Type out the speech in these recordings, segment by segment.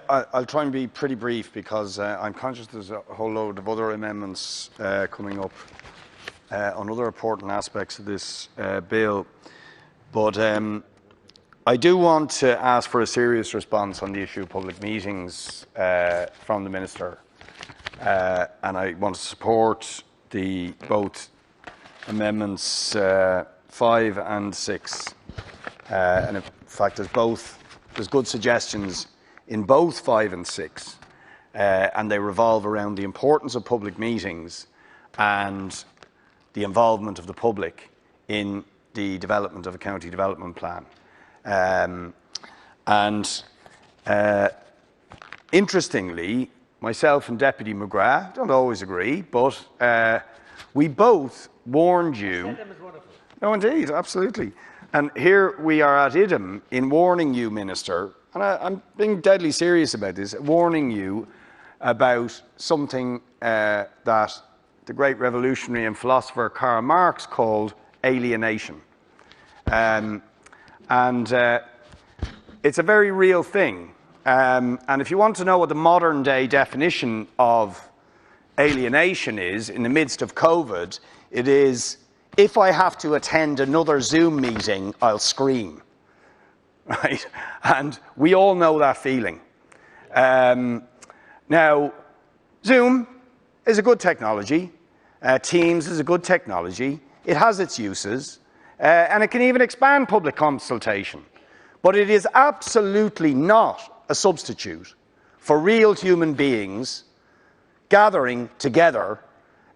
I'll try and be pretty brief because I'm conscious there's a whole load of other amendments coming up on other important aspects of this bill. But I do want to ask for a serious response on the issue of public meetings from the Minister. And I want to support both amendments 5 and 6. And in fact, there's good suggestions in both 5 and 6, and they revolve around the importance of public meetings and the involvement of the public in the development of a county development plan. Interestingly, myself and Deputy McGrath don't always agree, but we both warned you. No, indeed, absolutely. And here we are at IDIM in warning you, Minister, and I'm being deadly serious about this, warning you about something that the great revolutionary and philosopher Karl Marx called alienation. And it's a very real thing. And if you want to know what the modern day definition of alienation is in the midst of COVID, it is, if I have to attend another Zoom meeting, I'll scream. Right? And we all know that feeling. Now, Zoom is a good technology. Teams is a good technology. It has its uses. And it can even expand public consultation. But it is absolutely not a substitute for real human beings gathering together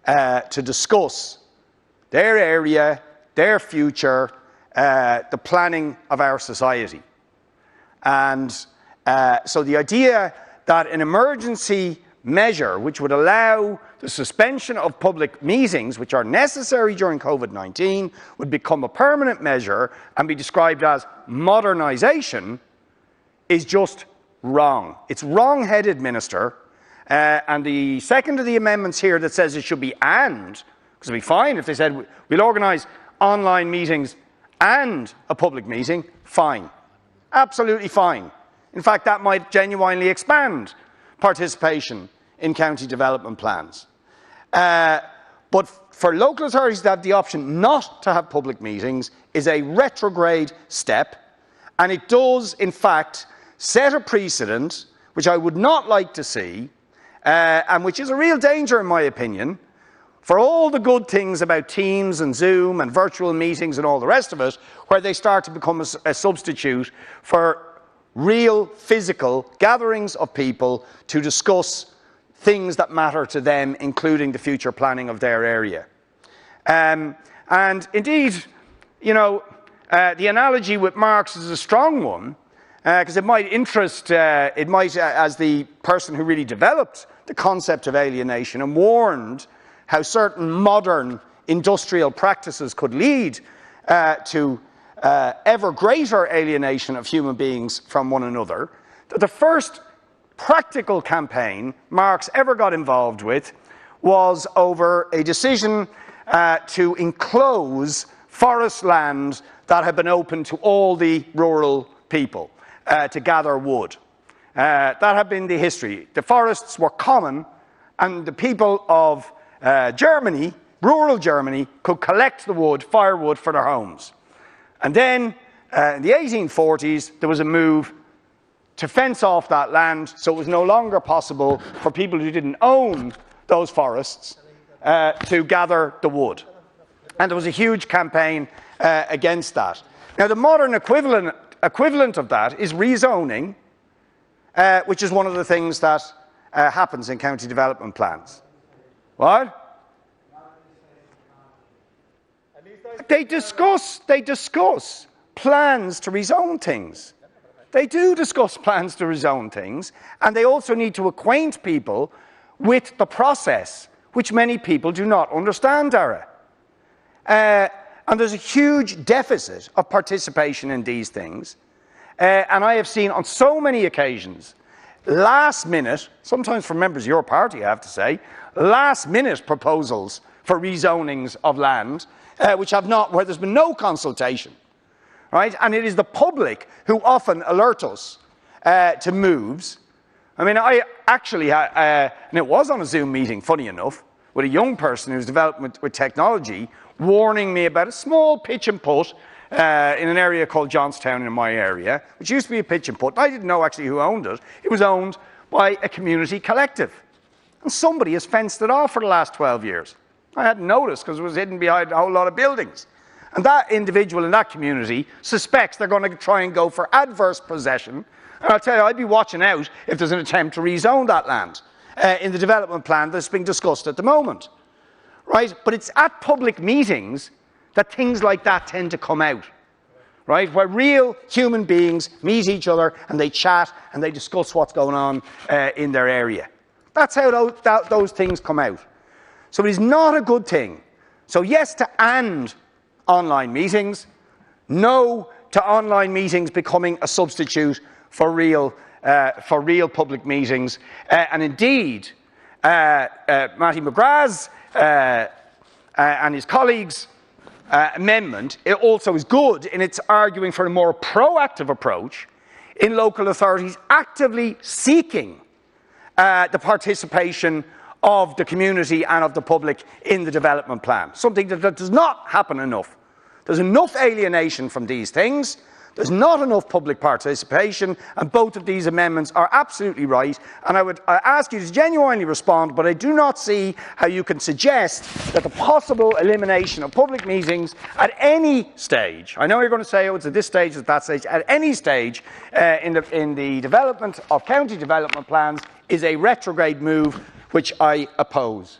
to discuss their area, their future, the planning of our society. And so the idea that an emergency measure which would allow the suspension of public meetings, which are necessary during COVID-19, would become a permanent measure and be described as modernisation is just wrong. It's wrong-headed, Minister. And the second of the amendments here that says it should be and, because it would be fine if they said we'll organise online meetings and a public meeting, fine. Absolutely fine. In fact, that might genuinely expand participation in county development plans. But for local authorities to have the option not to have public meetings is a retrograde step, and it does, in fact, set a precedent which I would not like to see, and which is a real danger, in my opinion, for all the good things about Teams and Zoom and virtual meetings and all the rest of it, where they start to become a substitute for real physical gatherings of people to discuss things that matter to them, including the future planning of their area. And indeed, you know, the analogy with Marx is a strong one, because it might interest, as the person who really developed the concept of alienation and warned how certain modern industrial practices could lead to ever greater alienation of human beings from one another. The first practical campaign Marx ever got involved with was over a decision to enclose forest land that had been open to all the rural people to gather wood. That had been the history. The forests were common, and the people of Germany, rural Germany, could collect the wood, firewood for their homes. And then in the 1840s, there was a move to fence off that land, so it was no longer possible for people who didn't own those forests to gather the wood. And there was a huge campaign against that. Now, the modern equivalent of that is rezoning, which is one of the things that happens in county development plans. What? They discuss plans to rezone things. They do discuss plans to rezone things, and they also need to acquaint people with the process, which many people do not understand, Dara. And there's a huge deficit of participation in these things. And I have seen on so many occasions, last minute, sometimes from members of your party, I have to say, last minute proposals for rezonings of land, where there's been no consultation. Right? And it is the public who often alert us to moves I mean, I actually had, and it was on a Zoom meeting, funny enough, with a young person who's developed with technology, warning me about a small pitch and putt in an area called Johnstown in my area, which used to be a pitch and putt. I didn't know actually who owned it. It was owned by a community collective. And somebody has fenced it off for the last 12 years. I hadn't noticed because it was hidden behind a whole lot of buildings. And that individual in that community suspects they're going to try and go for adverse possession. And I'll tell you, I'd be watching out if there's an attempt to rezone that land in the development plan that's being discussed at the moment. Right? But it's at public meetings that things like that tend to come out. Right? Where real human beings meet each other and they chat and they discuss what's going on in their area. That's how those things come out. So it is not a good thing. So yes to and online meetings, no to online meetings becoming a substitute for real public meetings. And indeed, Matty McGrath's and his colleagues' amendment, it also is good in its arguing for a more proactive approach in local authorities actively seeking the participation of the community and of the public in the development plan. Something that does not happen enough. There's enough alienation from these things. There's not enough public participation, and both of these amendments are absolutely right. And I would ask you to genuinely respond, but I do not see how you can suggest that the possible elimination of public meetings at any stage, I know you're going to say, oh, it's at this stage, at that stage, at any stage in the development of county development plans is a retrograde move, which I oppose.